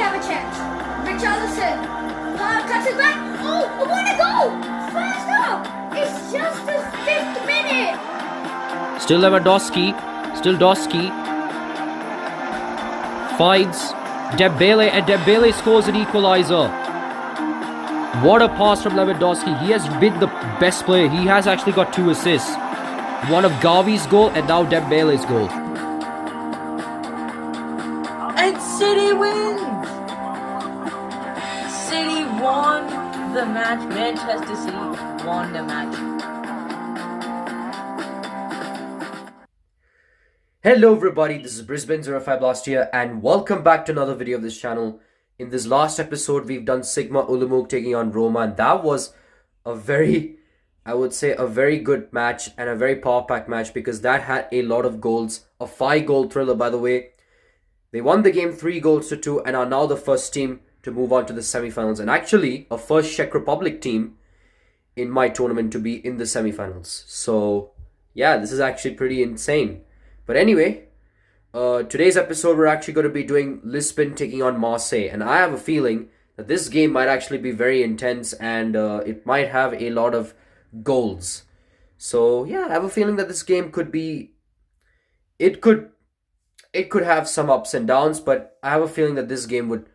have a chance. Richarlison cuts it back. Oh, what a goal! First up! It's just the 5th minute. Still Lewandowski. Still Doski. Finds Dembele, and Dembele scores an equaliser. What a pass from Lewandowski. He has been the best player. He has actually got 2 assists. One of Gavi's goal and now Dembele's goal. And City wins! City won the match. Manchester City won the match. Hello everybody, this is Brisbane05Blaster here and welcome back to another video of this channel. In this last episode, we've done Sigma Olomouc taking on Roma, and that was a very good match and a very power-packed match because that had a lot of goals. A 5-goal thriller, by the way. They won the game 3-2 and are now the first team to move on to the semi-finals, and actually a first Czech Republic team in my tournament to be in the semi-finals. So yeah, this is actually pretty insane. But anyway, today's episode we're actually going to be doing Lisbon taking on Marseille, and I have a feeling that this game might actually be very intense and it might have a lot of goals. So yeah, I have a feeling that this game could be, it could have some ups and downs, but I have a feeling that this game would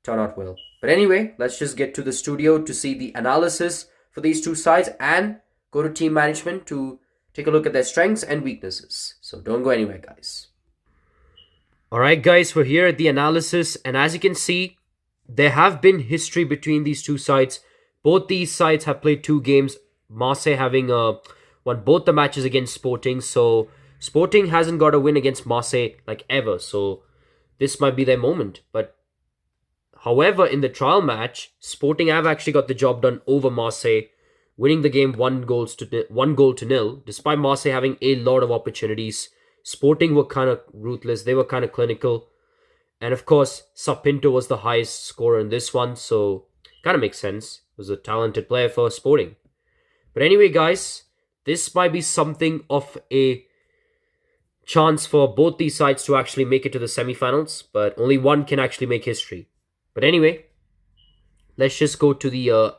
turn out well. But anyway, let's just get to the studio to see the analysis for these two sides and go to team management to take a look at their strengths and weaknesses. So don't go anywhere, guys. Alright guys, we're here at the analysis, and as you can see, there have been history between these two sides. Both these sides have played 2 games. Marseille having won both the matches against Sporting, so Sporting hasn't got a win against Marseille like ever, so this might be their moment. But however, in the trial match, Sporting have actually got the job done over Marseille, winning the game 1 goal to nil, despite Marseille having a lot of opportunities. Sporting were kind of ruthless, they were kind of clinical. And of course, Sapinto was the highest scorer in this one, so kind of makes sense. He was a talented player for Sporting. But anyway, guys, this might be something of a chance for both these sides to actually make it to the semi-finals, but only one can actually make history. But anyway, let's just go to the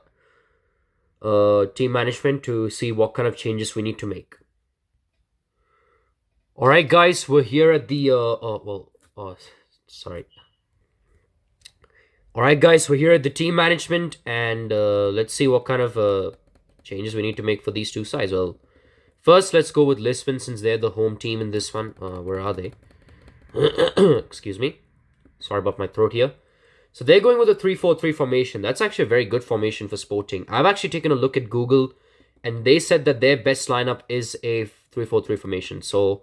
team management to see what kind of changes we need to make. Alright guys, we're here at the Alright guys, we're here at the team management, and let's see what kind of changes we need to make for these two sides. Well, first let's go with Lisbon since they're the home team in this one. Where are they? Excuse me. Sorry about my throat here. So they're going with a 3-4-3 formation. That's actually a very good formation for Sporting. I've actually taken a look at Google, and they said that their best lineup is a 3-4-3 formation. So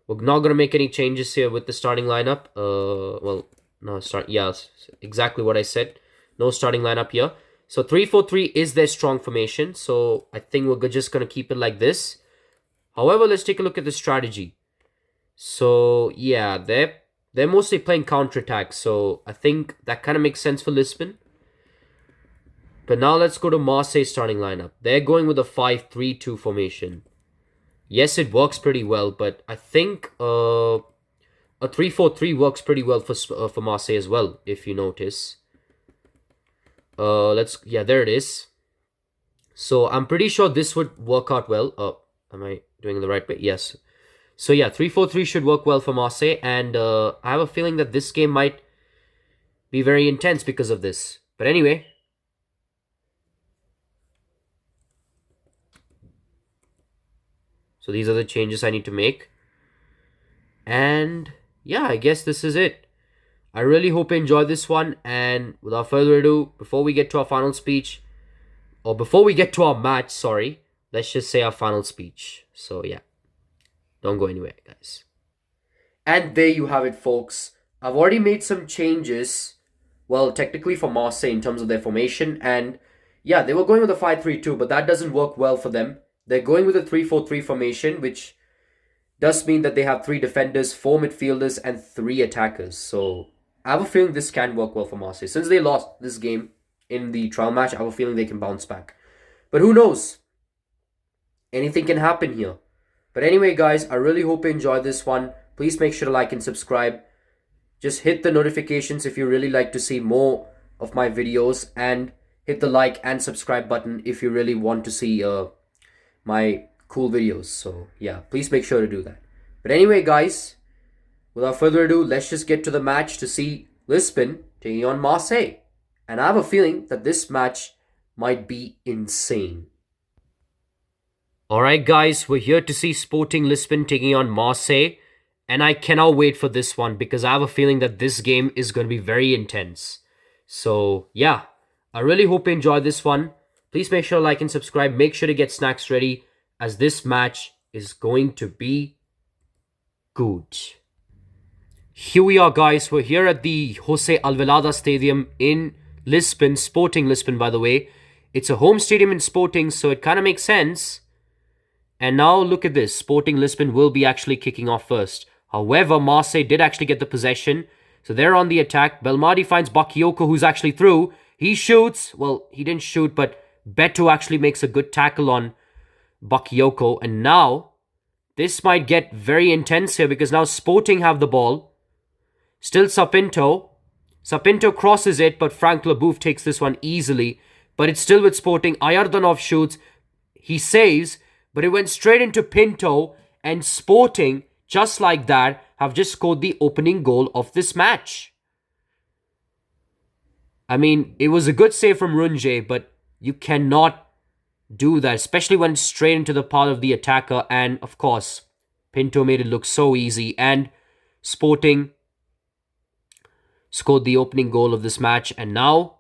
we're not going to make any changes here with the starting lineup. Exactly what I said. No starting lineup here. So 3-4-3 is their strong formation. So I think we're just going to keep it like this. However, let's take a look at the strategy. So yeah, they're mostly playing counter-attack. So I think that kind of makes sense for Lisbon. But now let's go to Marseille's starting lineup. They're going with a 5-3-2 formation. Yes, it works pretty well, but I think a 3-4-3 works pretty well for Marseille as well, if you notice. There it is. So I'm pretty sure this would work out well. Am I doing it the right way? Yes. So yeah, 3-4-3 should work well for Marseille, and I have a feeling that this game might be very intense because of this. But anyway, so these are the changes I need to make. And yeah, I guess this is it. I really hope you enjoyed this one. And without further ado, before we get to our final speech, or before we get to our match, sorry, let's just say our final speech. So yeah, don't go anywhere, guys. And there you have it, folks. I've already made some changes. Well, technically for Marseille in terms of their formation. And yeah, they were going with a 5-3-2, but that doesn't work well for them. They're going with a 3-4-3 formation, which does mean that they have 3 defenders, 4 midfielders, and 3 attackers. So I have a feeling this can work well for Marseille. Since they lost this game in the trial match, I have a feeling they can bounce back. But who knows? Anything can happen here. But anyway, guys, I really hope you enjoyed this one. Please make sure to like and subscribe. just hit the notifications if you really like to see more of my videos, and hit the like and subscribe button if you really want to see my cool videos. So yeah, please make sure to do that. But anyway, guys, without further ado, let's just get to the match to see Lisbon taking on Marseille. And I have a feeling that this match might be insane. Alright guys, we're here to see Sporting Lisbon taking on Marseille. And I cannot wait for this one because I have a feeling that this game is going to be very intense. So yeah, I really hope you enjoy this one. Please make sure to like and subscribe. Make sure to get snacks ready as this match is going to be good. Here we are, guys. We're here at the Jose Alvelada Stadium in Lisbon, Sporting Lisbon, by the way. It's a home stadium in Sporting, so it kind of makes sense. And now look at this. Sporting Lisbon will be actually kicking off first. However, Marseille did actually get the possession. So they're on the attack. Belmadi finds Bakayoko, who's actually through. He shoots. Well, he didn't shoot, but Beto actually makes a good tackle on Bakayoko. And now, this might get very intense here because now Sporting have the ball. Still Sapinto. Sapinto crosses it, but Frank Leboeuf takes this one easily. But it's still with Sporting. Ayardanov shoots. He saves, but it went straight into Pinto. And Sporting, just like that, have just scored the opening goal of this match. I mean, it was a good save from Runje, but you cannot do that, especially when it's straight into the path of the attacker. And, of course, Pinto made it look so easy. And Sporting scored the opening goal of this match. And now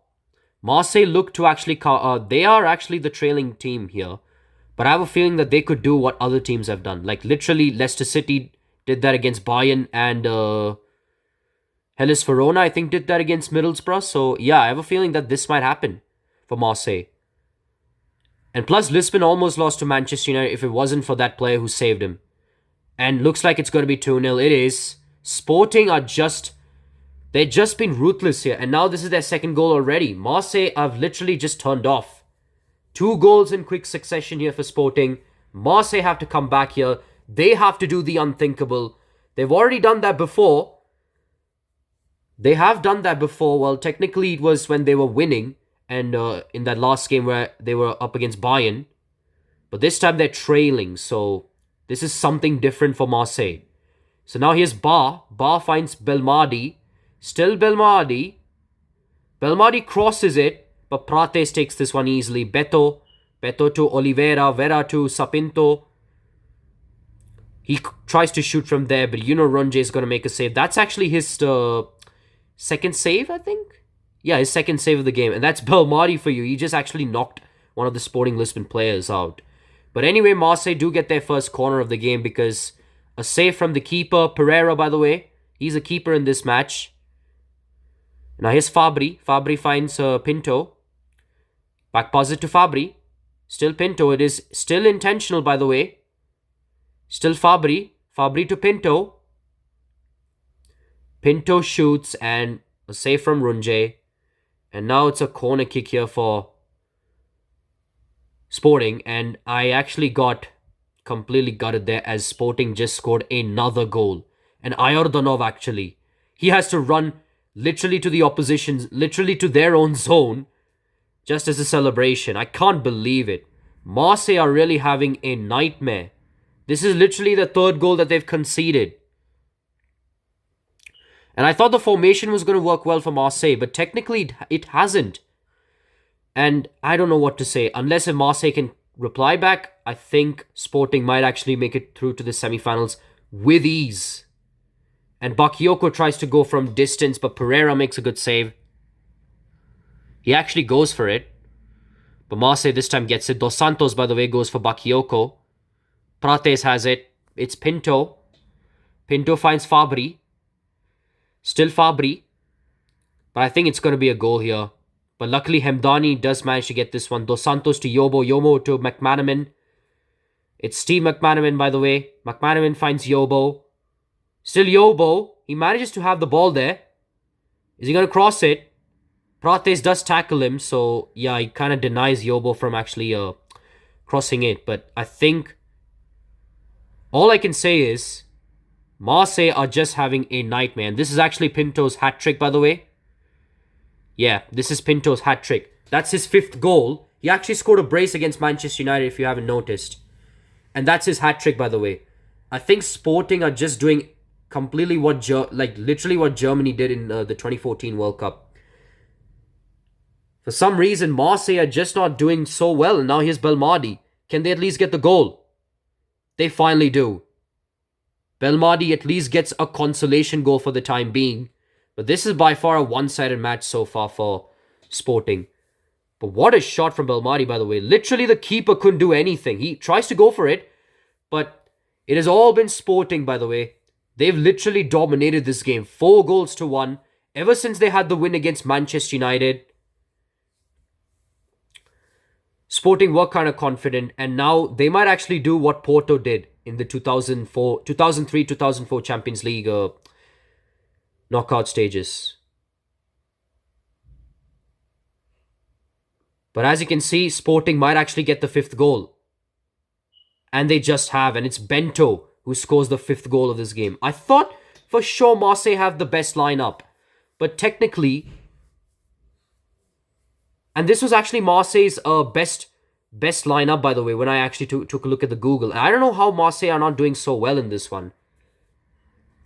Marseille look to actually they are actually the trailing team here, but I have a feeling that they could do what other teams have done. Like literally Leicester City did that against Bayern, and Hellas Verona I think did that against Middlesbrough. So yeah, I have a feeling that this might happen for Marseille. And plus Lisbon almost lost to Manchester United if it wasn't for that player who saved him. And looks like it's going to be 2-0. It is. Sporting are they've just been ruthless here. And now this is their second goal already. Marseille have literally just turned off. 2 goals in quick succession here for Sporting. Marseille have to come back here. They have to do the unthinkable. They've already done that before. They have done that before. Well, technically it was when they were winning. And in that last game where they were up against Bayern. But this time they're trailing. So this is something different for Marseille. So now here's Ba. Ba finds Belmadi. Still Belmadi. Belmadi crosses it, but Prates takes this one easily. Beto to Oliveira. Vera to Sapinto. He tries to shoot from there, but Runje is going to make a save. That's actually his second save, I think? Yeah, his second save of the game. And that's Belmadi for you. He just actually knocked one of the Sporting Lisbon players out. But anyway, Marseille do get their first corner of the game because a save from the keeper. Pereira, by the way. He's a keeper in this match. Now here's Fabri. Fabri finds Pinto. Back pass it to Fabri. Still Pinto. It is still intentional, by the way. Still Fabri. Fabri to Pinto. Pinto shoots and a save from Runje. And now it's a corner kick here for Sporting. And I actually got completely gutted there as Sporting just scored another goal. And Ayardanov actually. He has to run literally to the opposition, literally to their own zone, just as a celebration. I can't believe it. Marseille are really having a nightmare. This is literally the third goal that they've conceded. And I thought the formation was going to work well for Marseille, but technically it hasn't. And I don't know what to say. Unless if Marseille can reply back, I think Sporting might actually make it through to the semi-finals with ease. And Bakayoko tries to go from distance, but Pereira makes a good save. He actually goes for it. But Marseille this time gets it. Dos Santos, by the way, goes for Bakayoko. Prates has it. It's Pinto. Pinto finds Fabri. Still Fabri. But I think it's going to be a goal here. But luckily, Hemdani does manage to get this one. Dos Santos to Yobo. Yobo to McManaman. It's Steve McManaman, by the way. McManaman finds Yobo. Still Yobo. He manages to have the ball there. Is he going to cross it? Prates does tackle him. So, yeah, he kind of denies Yobo from actually crossing it. But I think all I can say is Marseille are just having a nightmare. And this is actually Pinto's hat-trick, by the way. Yeah, this is Pinto's hat-trick. That's his 5th goal. He actually scored a brace against Manchester United, if you haven't noticed. And that's his hat-trick, by the way. I think Sporting are just doing completely literally what Germany did in the 2014 World Cup. For some reason, Marseille are just not doing so well. And now here's Belmadi. Can they at least get the goal? They finally do. Belmadi at least gets a consolation goal for the time being. But this is by far a one-sided match so far for Sporting. But what a shot from Belmadi, by the way. Literally, the keeper couldn't do anything. He tries to go for it, but it has all been Sporting, by the way. They've literally dominated this game. 4-1 ever since they had the win against Manchester United. Sporting were kind of confident, and now they might actually do what Porto did in the 2003-2004 Champions League knockout stages. But as you can see, Sporting might actually get the 5th goal. And they just have, and it's Bento who scores the 5th goal of this game. I thought for sure Marseille have the best lineup, but technically, and this was actually Marseille's best lineup, by the way, when I actually took a look at the Google. And I don't know how Marseille are not doing so well in this one.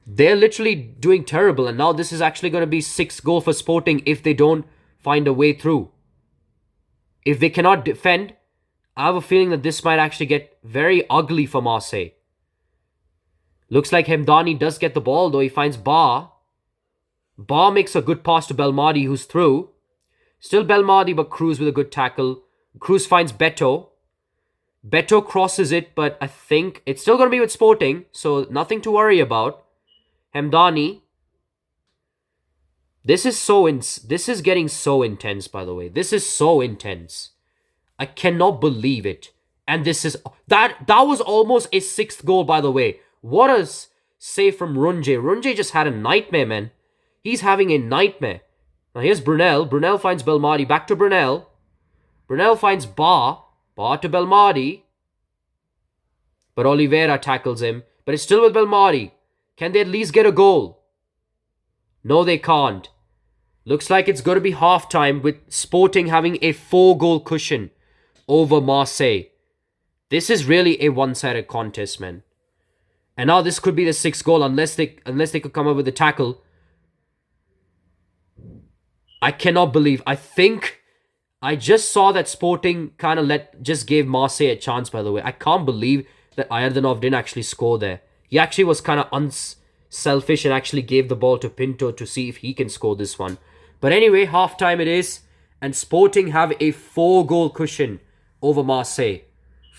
They're literally doing terrible. And now this is actually going to be 6th goal for Sporting if they don't find a way through. If they cannot defend, I have a feeling that this might actually get very ugly for Marseille. Looks like Hemdani does get the ball, though. He finds Bar. Bar makes a good pass to Belmadi, who's through. Still Belmadi, but Cruz with a good tackle. Cruz finds Beto. Beto crosses it, but I think it's still going to be with Sporting, so nothing to worry about. Hemdani. This is getting so intense, by the way. This is so intense. I cannot believe it. And this is... That was almost a 6th goal, by the way. What a save from Runje. Runje just had a nightmare, man. He's having a nightmare. Now here's Brunel. Brunel finds Belmadi. Back to Brunel. Brunel finds Bar. Bar to Belmadi. But Oliveira tackles him. But it's still with Belmadi. Can they at least get a goal? No, they can't. Looks like it's going to be half-time with Sporting having a 4-goal cushion over Marseille. This is really a one-sided contest, man. And now this could be the 6th goal unless they could come up with a tackle. I cannot believe. I think I just saw that Sporting kind of just gave Marseille a chance, by the way. I can't believe that Ayardanov didn't actually score there. He actually was kind of unselfish and actually gave the ball to Pinto to see if he can score this one. But anyway, half-time it is. And Sporting have a 4-goal cushion over Marseille.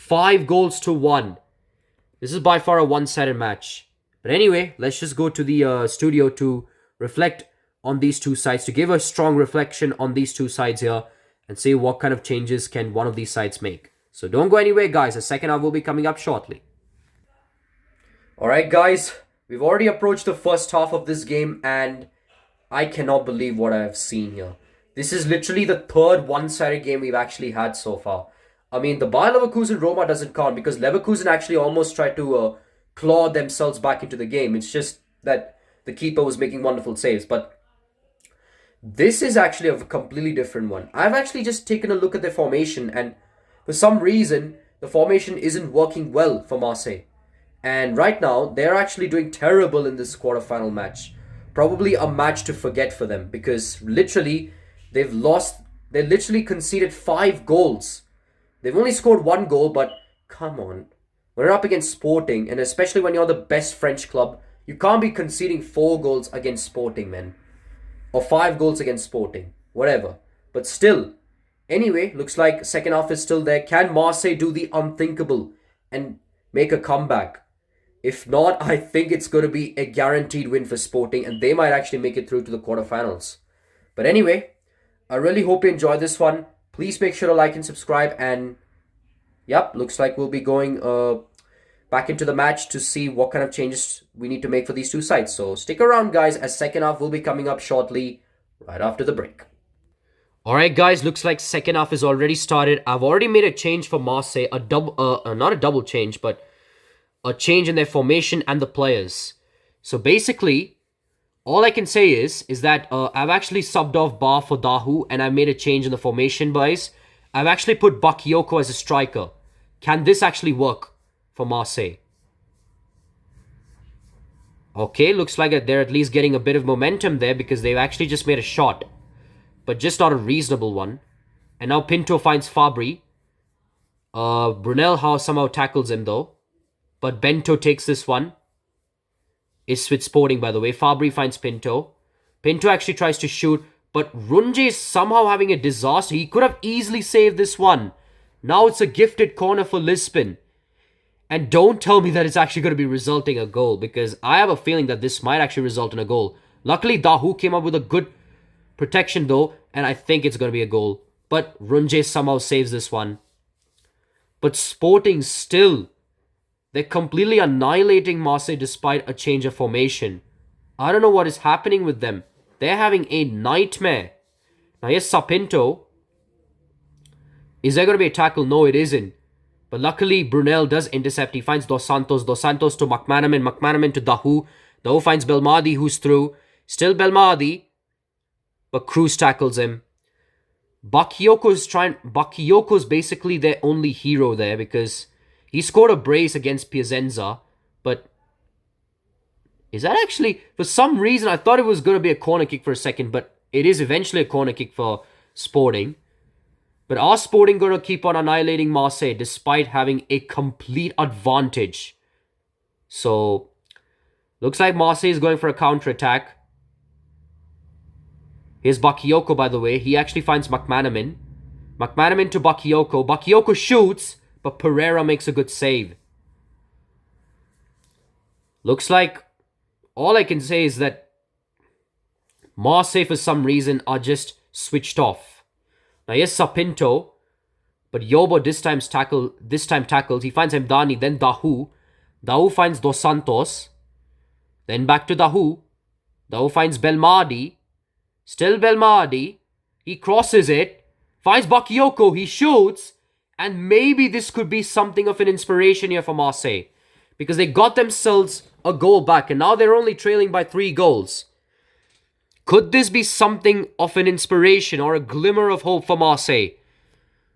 5-1. This is by far a one-sided match. But anyway, let's just go to the studio to reflect on these two sides, to give a strong reflection on these two sides here and see what kind of changes can one of these sides make. So don't go anywhere, guys. The second half will be coming up shortly. Alright, guys. We've already approached the first half of this game and I cannot believe what I have seen here. This is literally the 3rd one-sided game we've actually had so far. I mean, the Bayer Leverkusen-Roma doesn't count because Leverkusen actually almost tried to claw themselves back into the game. It's just that the keeper was making wonderful saves. But this is actually a completely different one. I've actually just taken a look at their formation and for some reason, the formation isn't working well for Marseille. And right now, they're actually doing terrible in this quarterfinal match. Probably a match to forget for them because literally, they literally conceded 5 goals. They've only scored 1 goal, but come on. When you're up against Sporting, and especially when you're the best French club, you can't be conceding 4 goals against Sporting, man. Or 5 goals against Sporting. Whatever. But still. Anyway, looks like second half is still there. Can Marseille do the unthinkable and make a comeback? If not, I think it's going to be a guaranteed win for Sporting and they might actually make it through to the quarterfinals. But anyway, I really hope you enjoyed this one. Please make sure to like and subscribe and yep, looks like we'll be going back into the match to see what kind of changes we need to make for these two sides. So stick around, guys, as second half will be coming up shortly right after the break. Alright, guys, looks like second half is already started. I've already made a change for Marseille, not a double change, but a change in their formation and the players. So basically, all I can say is that I've actually subbed off Bar for Dahu and I've made a change in the formation, boys. I've actually put Bakayoko as a striker. Can this actually work for Marseille? Okay, looks like they're at least getting a bit of momentum there because they've actually just made a shot. But just not a reasonable one. And now Pinto finds Fabri. Brunel somehow tackles him though. But Bento takes this one. It's with Sporting, by the way. Fabri finds Pinto. Pinto actually tries to shoot. But Runje is somehow having a disaster. He could have easily saved this one. Now it's a gifted corner for Lisbon. And don't tell me that it's actually going to be resulting a goal. Because I have a feeling that this might actually result in a goal. Luckily, Dahu came up with a good protection though. And I think it's going to be a goal. But Runje somehow saves this one. But Sporting still, they're completely annihilating Marseille despite a change of formation. I don't know what is happening with them. They're having a nightmare. Now, yes, Sapinto. Is there going to be a tackle? No, it isn't. But luckily, Brunel does intercept. He finds Dos Santos. Dos Santos to McManaman. McManaman to Dahu. Dahu finds Belmadi, who's through. Still Belmadi. But Cruz tackles him. Bakayoko's basically their only hero there because he scored a brace against Piacenza. But is that actually... For some reason, I thought it was going to be a corner kick for a second. But it is eventually a corner kick for Sporting. But are Sporting going to keep on annihilating Marseille despite having a complete advantage? So, looks like Marseille is going for a counter-attack. Here's Bakayoko, by the way. He actually finds McManaman. McManaman to Bakayoko. Bakayoko shoots, but Pereira makes a good save. Looks like all I can say is that Marseille, for some reason, are just switched off. Now, yes, Sapinto, but Yobo this time tackles. He finds Hamdani, then Dahu. Dahu finds Dos Santos. Then back to Dahu. Dahu finds Belmadi. Still Belmadi. He crosses it. Finds Bakayoko. He shoots. And maybe this could be something of an inspiration here for Marseille. Because they got themselves a goal back. And now they're only trailing by 3 goals. Could this be something of an inspiration or a glimmer of hope for Marseille?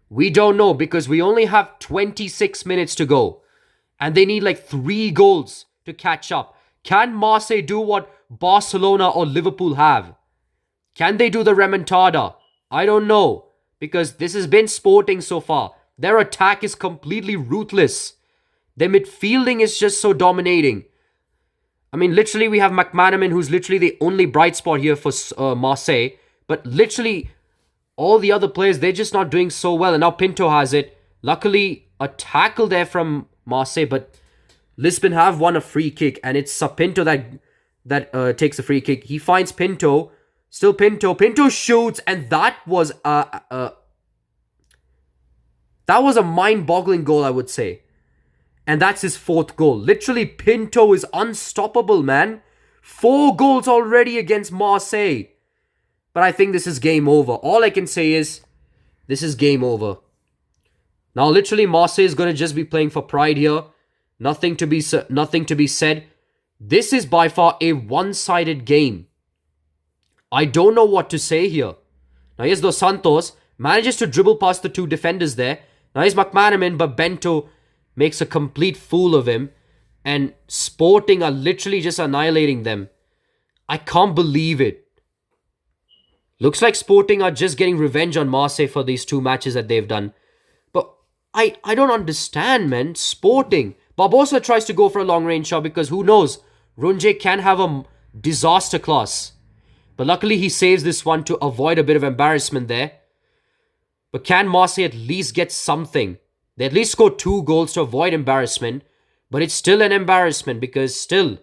We don't know because we only have 26 minutes to go. And they need like 3 goals to catch up. Can Marseille do what Barcelona or Liverpool have? Can they do the remontada? I don't know. Because this has been Sporting so far. Their attack is completely ruthless. Their midfielding is just so dominating. I mean, literally, we have McManaman, who's literally the only bright spot here for Marseille. But literally, all the other players, they're just not doing so well. And now Pinto has it. Luckily, a tackle there from Marseille. But Lisbon have won a free kick. And it's Sapinto that takes the free kick. He finds Pinto. Still Pinto. Pinto shoots. And that was a mind-boggling goal, I would say. And that's his 4th goal. Literally, Pinto is unstoppable, man. 4 goals already against Marseille. But I think this is game over. All I can say is, this is game over. Now, literally, Marseille is going to just be playing for pride here. Nothing to be said. This is by far a one-sided game. I don't know what to say here. Now, here's Dos Santos. Manages to dribble past the 2 defenders there. Now, here's McManaman, but Bento makes a complete fool of him. And Sporting are literally just annihilating them. I can't believe it. Looks like Sporting are just getting revenge on Marseille for these 2 matches that they've done. But I don't understand, man. Sporting. Barbosa tries to go for a long-range shot because who knows? Runje can have a disaster class. But luckily he saves this one to avoid a bit of embarrassment there. But can Marseille at least get something? They at least score 2 goals to avoid embarrassment. But it's still an embarrassment because still,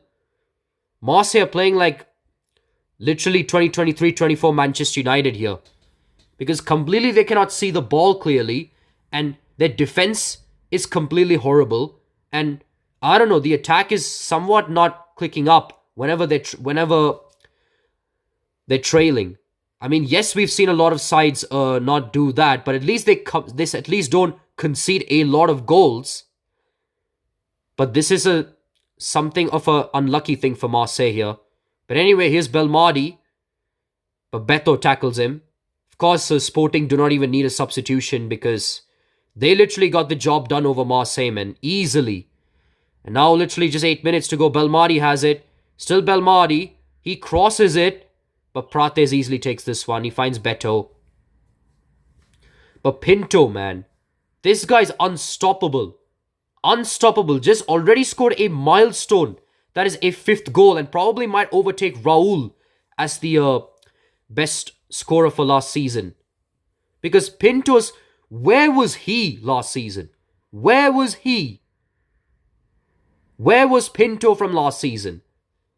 Marseille are playing like literally 2023-24 Manchester United here. Because completely they cannot see the ball clearly. And their defense is completely horrible. And I don't know, the attack is somewhat not clicking up whenever they're trailing. I mean, yes, we've seen a lot of sides not do that. But at least they at least don't concede a lot of goals. But this is a something of an unlucky thing for Marseille here. But anyway, here's Belmadi. But Beto tackles him. Of course, Sporting do not even need a substitution because they literally got the job done over Marseille, man. Easily. And now literally just 8 minutes to go. Belmadi has it. Still Belmadi. He crosses it. But Prates easily takes this one. He finds Beto. But Pinto, man. This guy's unstoppable. Unstoppable. Just already scored a milestone. That is a 5th goal and probably might overtake Raul as the best scorer for last season. Because Pinto's... Where was he last season? Where was he? Where was Pinto from last season?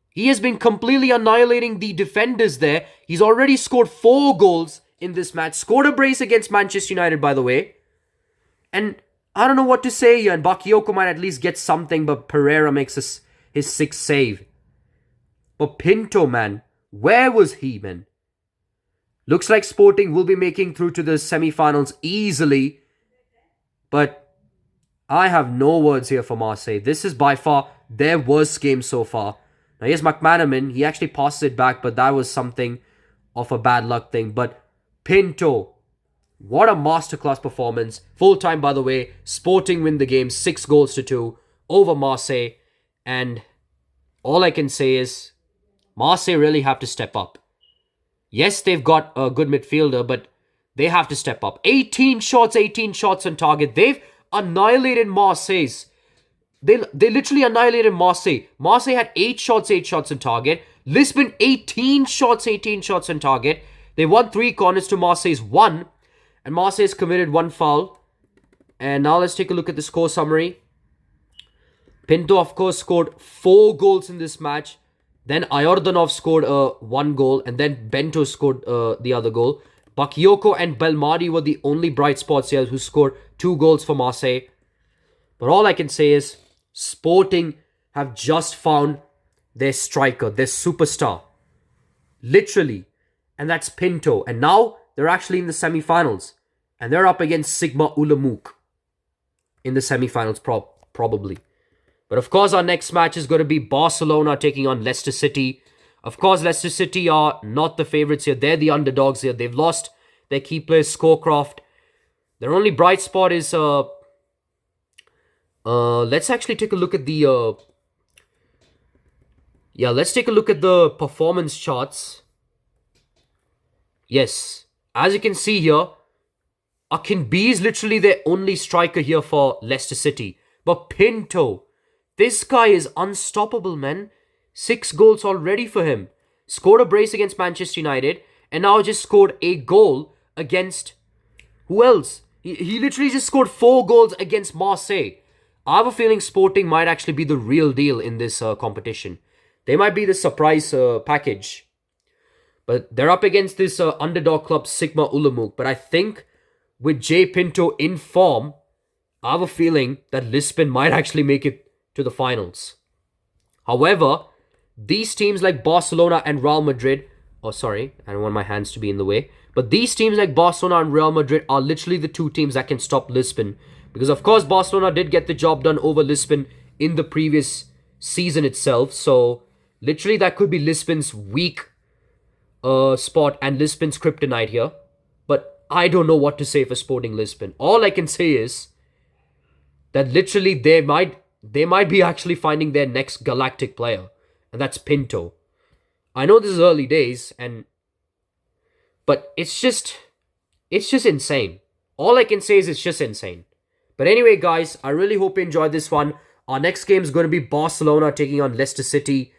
He has been completely annihilating the defenders there. He's already scored 4 goals in this match. Scored a brace against Manchester United, by the way. And I don't know what to say here. And Bakayoko might at least get something, but Pereira makes his 6th save. But Pinto, man. Where was he, man? Looks like Sporting will be making through to the semi-finals easily. But I have no words here for Marseille. This is by far their worst game so far. Now here's McManaman. He actually passes it back, but that was something of a bad luck thing. But Pinto, what a masterclass performance. Full time, by the way. Sporting win the game 6-2 over Marseille. And all I can say is Marseille really have to step up. Yes, they've got a good midfielder, but they have to step up. 18 shots on target. They've annihilated Marseille's. They literally annihilated Marseille. Marseille had 8 shots on target. Lisbon, 18 shots on target. They won 3 corners to Marseille's 1. And Marseille's committed 1 foul. And now let's take a look at the score summary. Pinto, of course, scored 4 goals in this match. Then Ayordanov scored 1 goal. And then Bento scored the other goal. Bakayoko and Belmadi were the only bright spots here who scored 2 goals for Marseille. But all I can say is Sporting have just found their striker, their superstar. Literally. And that's Pinto. And now they're actually in the semi-finals. And they're up against Sigma Ulamuk in the semi-finals probably. But of course, our next match is going to be Barcelona taking on Leicester City. Of course, Leicester City are not the favourites here. They're the underdogs here. They've lost their key player, Scorecraft. Their only bright spot is... let's actually take a look at the... let's take a look at the performance charts. Yes. As you can see here, Akinbi is literally their only striker here for Leicester City. But Pinto... This guy is unstoppable, man. 6 goals already for him. Scored a brace against Manchester United. And now just scored a goal against... Who else? He literally just scored 4 goals against Marseille. I have a feeling Sporting might actually be the real deal in this competition. They might be the surprise package. But they're up against this underdog club, Sigma Ulamuk. But I think with Jay Pinto in form, I have a feeling that Lisbon might actually make it to the finals. However, these teams like Barcelona and Real Madrid... Oh, sorry. I don't want my hands to be in the way. But these teams like Barcelona and Real Madrid are literally the 2 teams that can stop Lisbon. Because, of course, Barcelona did get the job done over Lisbon in the previous season itself. So, literally, that could be Lisbon's weak spot and Lisbon's kryptonite here. But I don't know what to say for Sporting Lisbon. All I can say is that literally they might be actually finding their next galactic player. And that's Pinto. I know this is early days, but it's just insane. All I can say is it's just insane. But anyway, guys, I really hope you enjoyed this one. Our next game is going to be Barcelona taking on Leicester City.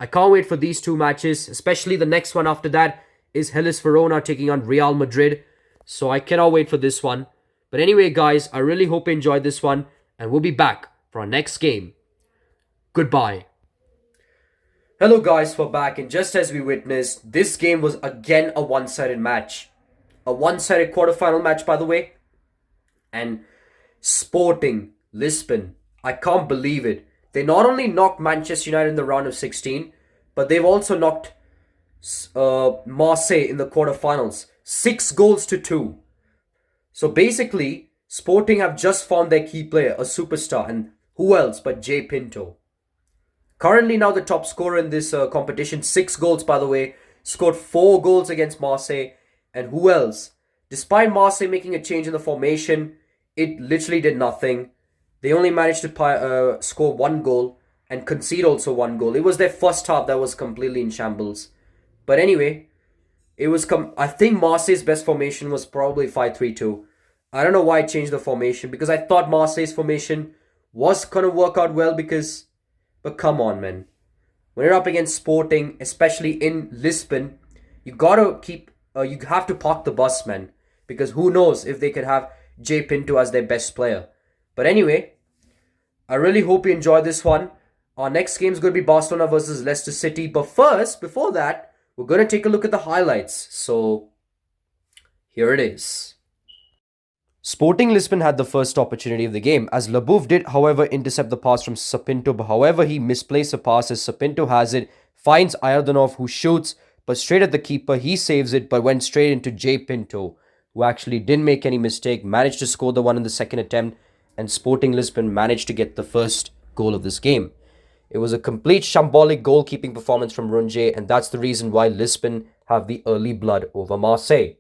I can't wait for these 2 matches, especially the next one after that is Hellas Verona taking on Real Madrid. So I cannot wait for this one. But anyway, guys, I really hope you enjoyed this one, and we'll be back for our next game. Goodbye. Hello guys, we're back, and just as we witnessed, this game was again a one-sided match. A one-sided quarterfinal match, by the way. And Sporting Lisbon, I can't believe it. They not only knocked Manchester United in the round of 16, but they've also knocked Marseille in the quarterfinals. 6-2. So basically, Sporting have just found their key player, a superstar, and who else but Jay Pinto. Currently now the top scorer in this competition, 6 goals by the way, scored 4 goals against Marseille. And who else? Despite Marseille making a change in the formation, it literally did nothing. They only managed to score 1 goal and concede also 1 goal. It was their first half that was completely in shambles. But anyway, I think Marseille's best formation was probably 5-3-2. I don't know why I changed the formation, because I thought Marseille's formation was gonna work out well but come on, man. When you're up against Sporting, especially in Lisbon, you have to park the bus, man. Because who knows if they could have Jay Pinto as their best player. But anyway, I really hope you enjoyed this one. Our next game is going to be Barcelona versus Leicester City. But first, before that, we're going to take a look at the highlights. So, here it is. Sporting Lisbon had the first opportunity of the game, as Leboeuf did, however, intercept the pass from Sapinto. But however, he misplaced the pass as Sapinto has it, finds Ayardonov, who shoots, but straight at the keeper. He saves it, but went straight into Jay Pinto, who actually didn't make any mistake, managed to score the one in the second attempt, and Sporting Lisbon managed to get the first goal of this game. It was a complete shambolic goalkeeping performance from Runje, and that's the reason why Lisbon have the early blood over Marseille.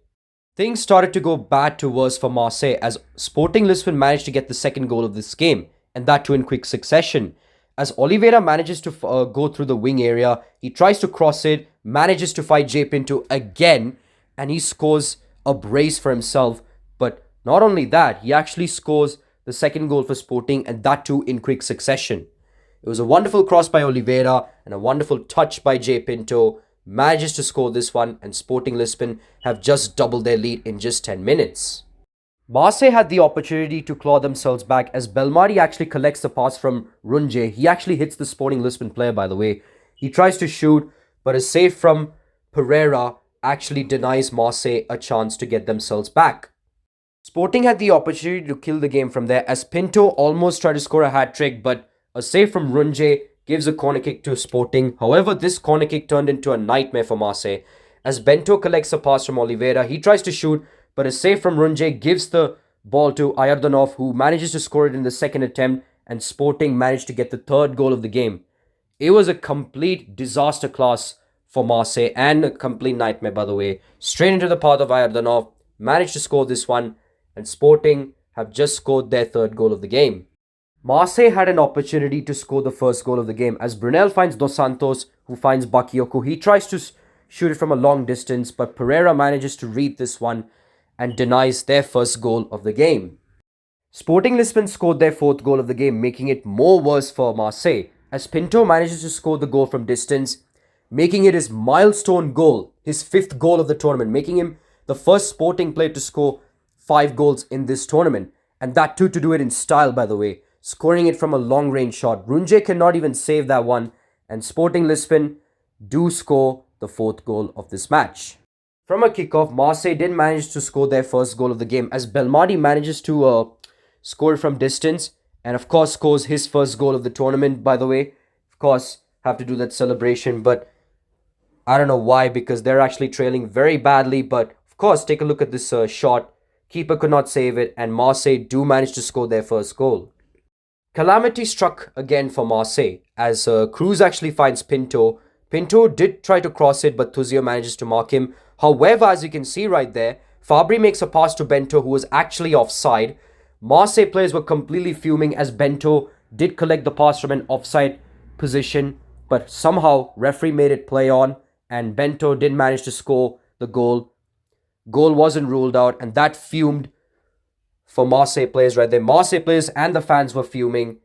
Things started to go bad to worse for Marseille as Sporting Lisbon managed to get the second goal of this game, and that too in quick succession. As Oliveira manages to go through the wing area, he tries to cross it, manages to fight Jay Pinto again, and he scores a brace for himself. But not only that, he actually scores the second goal for Sporting, and that too in quick succession. It was a wonderful cross by Oliveira and a wonderful touch by Jay Pinto. Manages to score this one, and Sporting Lisbon have just doubled their lead in just 10 minutes. Marseille had the opportunity to claw themselves back as Belmadi actually collects the pass from Runje. He actually hits the Sporting Lisbon player, by the way. He tries to shoot, but a save from Pereira actually denies Marseille a chance to get themselves back. Sporting had the opportunity to kill the game from there as Pinto almost tried to score a hat-trick, but a save from Runje gives a corner kick to Sporting. However, this corner kick turned into a nightmare for Marseille as Bento collects a pass from Oliveira. He tries to shoot, but a save from Runje gives the ball to Ayardonov, who manages to score it in the second attempt, and Sporting managed to get the third goal of the game. It was a complete disaster class for Marseille and a complete nightmare, by the way. Straight into the path of Ayardonov, managed to score this one, and Sporting have just scored their third goal of the game. Marseille had an opportunity to score the first goal of the game as Brunel finds Dos Santos, who finds Bakayoko. He tries to shoot it from a long distance, but Pereira manages to read this one and denies their first goal of the game. Sporting Lisbon scored their fourth goal of the game, making it more worse for Marseille as Pinto manages to score the goal from distance, making it his milestone goal, his fifth goal of the tournament, making him the first Sporting player to score 5 goals in this tournament, and that too to do it in style, by the way, scoring it from a long-range shot. Runje cannot even save that one, and Sporting Lisbon do score the fourth goal of this match. From a kickoff, Marseille did manage to score their first goal of the game as Belmadi manages to score from distance, and of course scores his first goal of the tournament, by the way. Of course, have to do that celebration, but I don't know why, because they're actually trailing very badly. But of course, take a look at this shot. Keeper could not save it, and Marseille do manage to score their first goal. Calamity struck again for Marseille as Cruz actually finds Pinto. Pinto did try to cross it, but Tuzio manages to mark him. However, as you can see right there, Fabri makes a pass to Bento, who was actually offside. Marseille players were completely fuming as Bento did collect the pass from an offside position, but somehow referee made it play on, and Bento did manage to score the goal. Goal wasn't ruled out, and that fumed for Marseille players right there. Marseille players and the fans were fuming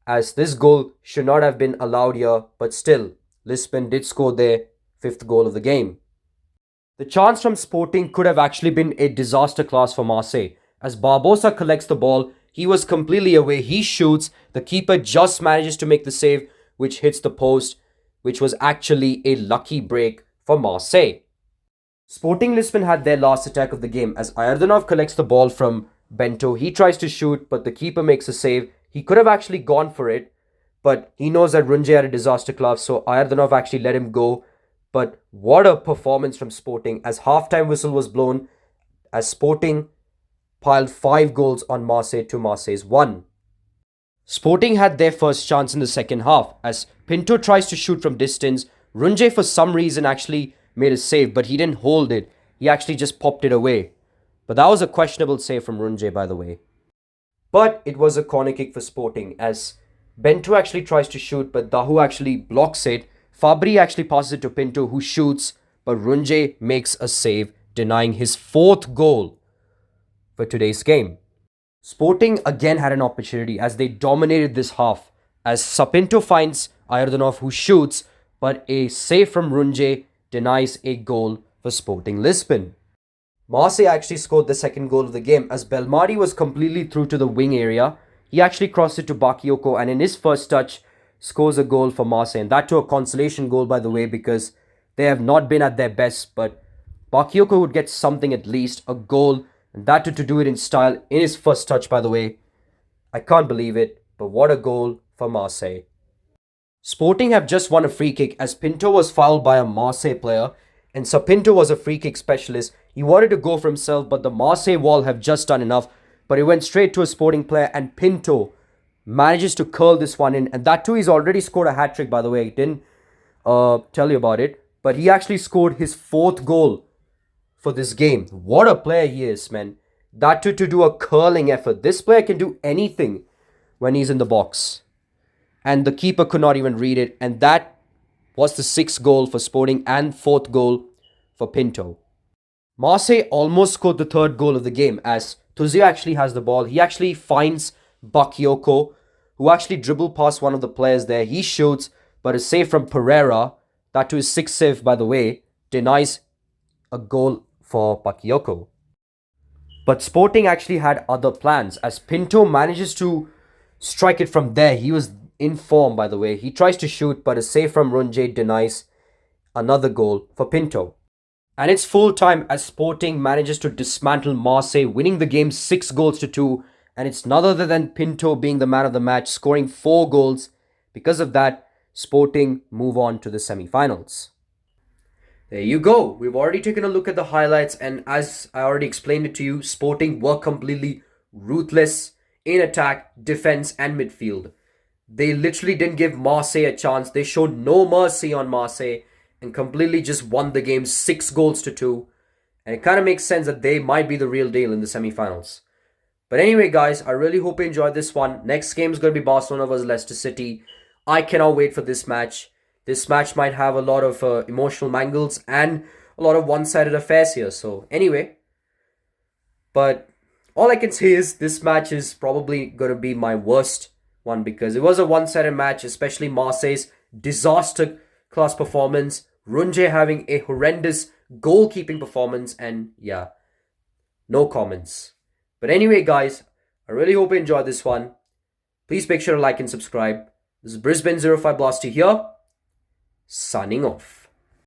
as this goal should not have been allowed here, but still, Lisbon did score their fifth goal of the game. The chance from Sporting could have actually been a disaster class for Marseille as Barbosa collects the ball. He was completely away. He shoots. The keeper just manages to make the save, which hits the post, which was actually a lucky break for Marseille. Sporting Lisbon had their last attack of the game as Ayardonov collects the ball from Bento. He tries to shoot, but the keeper makes a save. He could have actually gone for it, but he knows that Runje had a disaster class, so Ayardonov actually let him go. But what a performance from Sporting as halftime whistle was blown as Sporting piled 5 goals on Marseille to Marseille's 1. Sporting had their first chance in the second half as Pinto tries to shoot from distance. Runje for some reason actually made a save, but he didn't hold it. He actually just popped it away. But that was a questionable save from Runje, by the way. But it was a corner kick for Sporting as Bento actually tries to shoot, but Dahu actually blocks it. Fabri actually passes it to Pinto, who shoots, but Runje makes a save, denying his fourth goal for today's game. Sporting again had an opportunity as they dominated this half, as Sapinto finds Ayardonov, who shoots, but a save from Runje denies a goal for Sporting Lisbon. Marseille actually scored the second goal of the game as Belmadi was completely through to the wing area. He actually crossed it to Bakayoko and in his first touch scores a goal for Marseille, and that to a consolation goal, by the way, because they have not been at their best, but Bakayoko would get something, at least a goal, and that to do it in style in his first touch, by the way. I can't believe it, but what a goal for Marseille. Sporting have just won a free kick as Pinto was fouled by a Marseille player, and Sapinto was a free kick specialist. He wanted to go for himself, but the Marseille wall have just done enough, but he went straight to a Sporting player, and Pinto manages to curl this one in, and that too, he's already scored a hat-trick, by the way. I didn't tell you about it, but he actually scored his fourth goal for this game. What a player he is, man. That too to do a curling effort. This player can do anything when he's in the box. And the keeper could not even read it. And that was the sixth goal for Sporting and fourth goal for Pinto. Marseille almost scored the third goal of the game as Tuzio actually has the ball. He actually finds Bakayoko, who actually dribbled past one of the players there. He shoots, but a save from Pereira, that to his sixth save, by the way, denies a goal for Bakayoko. But Sporting actually had other plans as Pinto manages to strike it from there. He was in form, by the way. He tries to shoot, but a save from Runje denies another goal for Pinto. And it's full time as Sporting manages to dismantle Marseille, winning the game 6-2. And it's none other than Pinto being the man of the match, scoring 4 goals. Because of that, Sporting move on to the semi-finals. There you go. We've already taken a look at the highlights, and as I already explained it to you, Sporting were completely ruthless in attack, defense and midfield. They literally didn't give Marseille a chance. They showed no mercy on Marseille and completely just won the game 6-2. And it kind of makes sense that they might be the real deal in the semi-finals. But anyway, guys, I really hope you enjoyed this one. Next game is going to be Barcelona versus Leicester City. I cannot wait for this match. This match might have a lot of emotional mangles and a lot of one-sided affairs here. So anyway, but all I can say is this match is probably going to be my worst one because it was a one-sided match, especially Marseille's disaster class performance, Runje having a horrendous goalkeeping performance, and yeah, no comments. But anyway, guys, I really hope you enjoyed this one. Please make sure to like and subscribe. This is Brisbane05Blaster here, signing off.